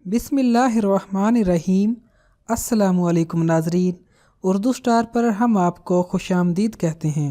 बिस्मिल्लाहिर्रहमानिर्रहीम। अस्सलामुअलैकुम नाज़रीन, उर्दू स्टार पर हम आपको खुशामदीद कहते हैं।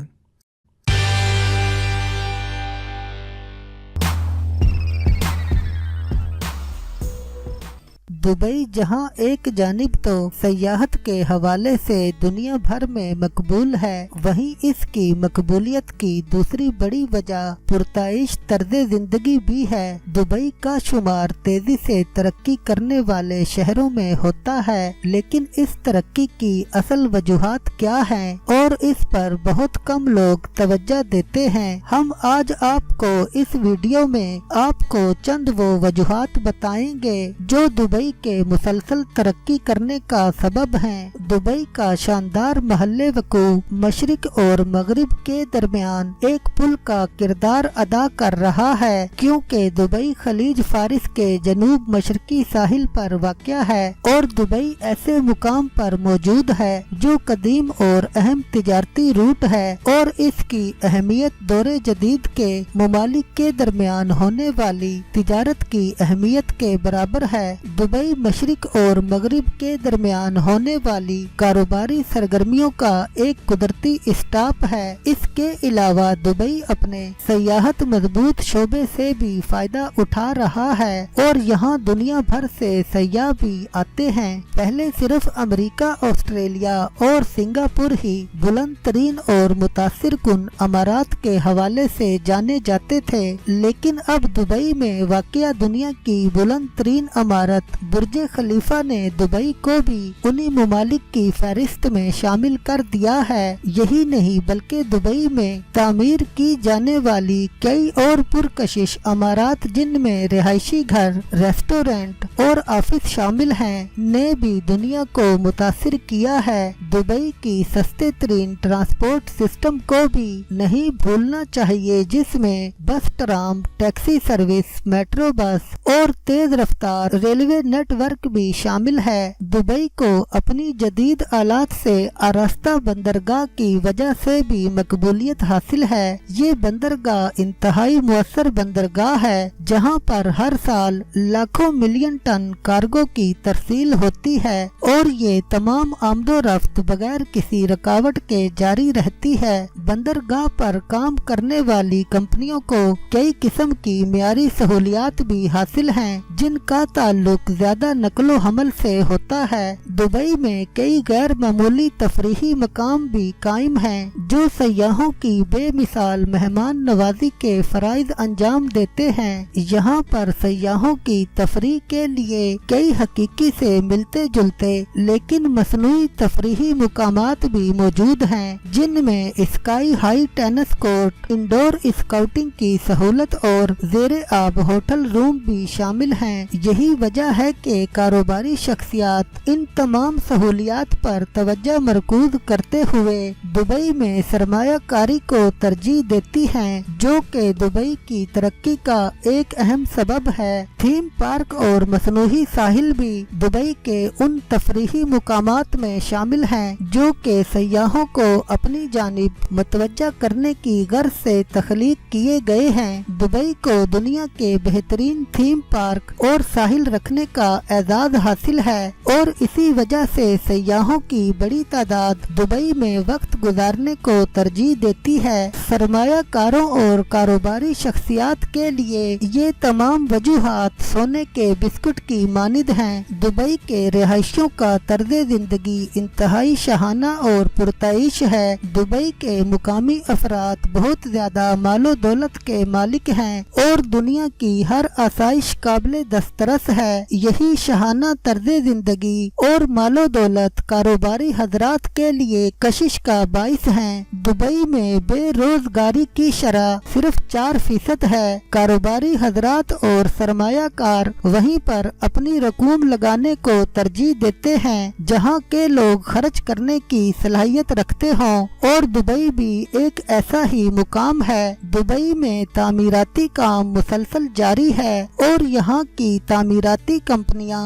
दुबई जहां एक जानिब तो सयाहत के हवाले से दुनिया भर में मकबूल है, वहीं इसकी मकबूलियत की दूसरी बड़ी वजह पुरताइश तर्ज़े जिंदगी भी है। दुबई का शुमार तेजी से तरक्की करने वाले शहरों में होता है, लेकिन इस तरक्की की असल वजूहात क्या हैं और इस पर बहुत कम लोग तवज्जो देते हैं। हम आज आपको इस वीडियो में आपको चंद वो वजूहात बताएंगे जो दुबई के मुसलसल तरक्की करने का सबब हैं। दुबई का शानदार महल्ले वकू मशरिक और मगरिब के दरमियान एक पुल का किरदार अदा कर रहा है, क्योंकि दुबई खलीज फारिस के जनूब मशरकी साहिल पर वाक़या है और दुबई ऐसे मुकाम पर मौजूद है जो कदीम और अहम तिजारती रूट है और इसकी अहमियत दौरे जदीद के ममालिक के दरमियान होने वाली तिजारत की अहमियत के बराबर है। दुबई मशरिक और मगरिब के दरमियान होने वाली कारोबारी सरगर्मियों का एक कुदरती स्टॉप है। इसके अलावा दुबई अपने सयाहत मजबूत शोबे से भी फायदा उठा रहा है और यहाँ दुनिया भर से सयाह भी आते हैं। पहले सिर्फ अमेरिका, ऑस्ट्रेलिया और सिंगापुर ही बुलंद तरीन और मुतासिर कुन अमारात के हवाले से जाने जाते थे, लेकिन अब दुबई में वाक़या दुनिया की बुलंद तरीन अमारत बुर्ज खलीफा ने दुबई को भी उन्हीं ममालिक की फहरिस्त में शामिल कर दिया है। यही नहीं बल्कि दुबई में तामीर की जाने वाली कई और पुरकशिश अमारात जिनमें रिहायशी घर, रेस्टोरेंट और ऑफिस शामिल हैं, ने भी दुनिया को मुतासिर किया है। दुबई की सस्ते तरीन ट्रांसपोर्ट सिस्टम को भी नहीं भूलना चाहिए, जिसमें बस, tram, taxi service, metro bus और तेज रफ्तार रेलवे नेटवर्क भी शामिल है। दुबई को अपनी जदीद आलात से आरास्ता बंदरगाह की वजह से भी मकबूलियत हासिल है। ये बंदरगाह इंतहाई मुअस्सर बंदरगाह है, जहां पर हर साल लाखों मिलियन टन कार्गो की तरसील होती है और ये तमाम आमदो रफ्त बगैर किसी रुकावट के जारी रहती है। बंदरगाह पर काम करने वाली कंपनियों को कई किस्म की मियारी सहूलियात भी हासिल हैं, जिनका ताल्लुक ज्यादा नकलो हमल से होता है। दुबई में कई गैर मामूली तफरीही मकाम भी कायम हैं, जो सयाहों की बेमिसाल मेहमान नवाजी के फराइज अंजाम देते हैं। यहाँ पर सयाहों की तफरीह के लिए कई हकीकी से मिलते जुलते लेकिन मसनूई तफरीही मुकामात भी मौजूद हैं, जिनमें sky high tennis court, indoor scouting की सहूलत और ज़ेरे आब होटल रूम भी शामिल हैं। यही वजह है कि कारोबारी शख्सियात इन तमाम सहूलियात पर तवज्जो मरकूज करते हुए दुबई में सरमायाकारी को तरजीह देती हैं, जो कि दुबई की तरक्की का एक अहम सबब है। थीम पार्क और मसनूही साहिल भी दुबई के उन तफरीही मुकामात में शामिल हैं, जो कि सयाहों को अपनी जानिब मतवज्जा करने की गर्ज से तख्लीक किए गए हैं। दुबई को दुनिया के बेहतरीन थीम पार्क और साहिल रखने का एजाज हासिल है और इसी वजह से सयाहों की बड़ी तादाद दुबई में वक्त गुजारने को तरजीह देती है। सरमायाकारों और कारोबारी शख्सियात के लिए ये तमाम वजूहात सोने के बिस्कुट की मानिद हैं। दुबई के रिहायशियों का तर्ज़े जिंदगी इंतहाई शाहाना और पुरताइश है। दुबई के मुकामी अफराद बहुत ज्यादा मालो दौलत के मालिक हैं और दुनिया की हर आसाइश काबिल दस्तरस है। यही शाहाना तर्ज़े जिंदगी और मालो दौलत कारोबारी हजरात के लिए कशिश का बाइस हैं। दुबई में बेरोजगारी की शरह सिर्फ 4% है। कारोबारी हजरात और सरमायाकार वहीं पर अपनी रकूम लगाने को तरजीह देते हैं जहां के लोग खर्च करने की सलाहियत रखते हों और दुबई भी एक ऐसा ही मुकाम है। दुबई में तामीराती काम मुसलसल जारी है और यहाँ की तामीराती कंपनियां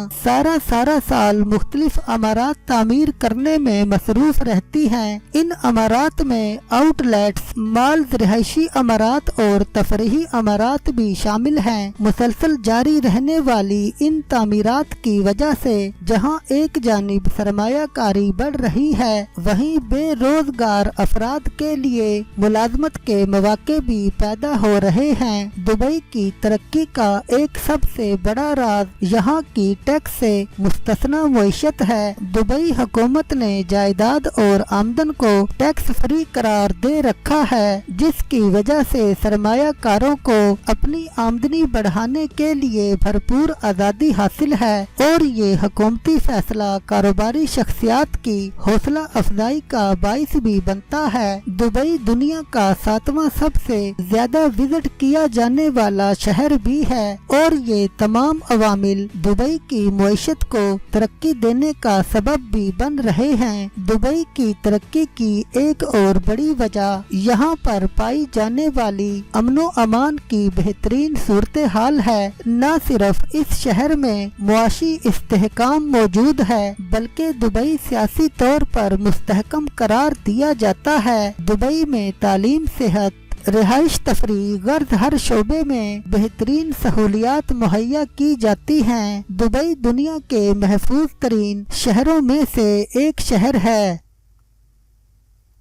सारा साल मुख्तलिफ अमारात तामीर करने में मसरूफ रहती हैं। इन अमारात में आउटलेट्स, मॉल्स, रिहायशी अमारात और तफरीही अमारात भी शामिल हैं। मुसलसल जारी रहने वाली इन तामीरात की वजह से जहां एक जानिब सरमायाकारी बढ़ रही है, वहीं बेरोजगार अफराद के लिए मुलाजमत के मौके भी पैदा हो रहे हैं। दुबई की तरक्की का एक सबसे बड़ा राज यहाँ की टैक्स से मुस्तस्ना मईशत है। दुबई हुकूमत ने जायदाद और आमदन को टैक्स फ्री करार दे रखा है, जिसकी वजह से सरमायाकारों को अपनी आमदनी बढ़ाने के लिए भरपूर आज़ादी हासिल है और ये हुकूमती फैसला कारोबारी शख्सियात की हौसला अफजाई का बाइस भी बनता है। दुबई दुनिया का 7वां सबसे ज्यादा विजिट किया जाने वाला शहर भी है और ये तमाम अवामिल दुबई की मईशत को तरक्की देने का सबब भी बन रहे हैं। दुबई की तरक्की की एक और बड़ी वजह यहाँ पर पाई जाने वाली अमनो अमान की बेहतरीन सूरत हाल है। न सिर्फ इस शहर में मुआशी इस्तेहकाम मौजूद है, बल्कि दुबई सियासी तौर पर मुस्तहकम करार दिया जाता है। दुबई में तालीम, सेहत, रिहाइश, तफरी, गर्ज हर शोबे में बेहतरीन सहूलियात मुहैया की जाती हैं। दुबई दुनिया के महफूज तरीन शहरों में से एक शहर है।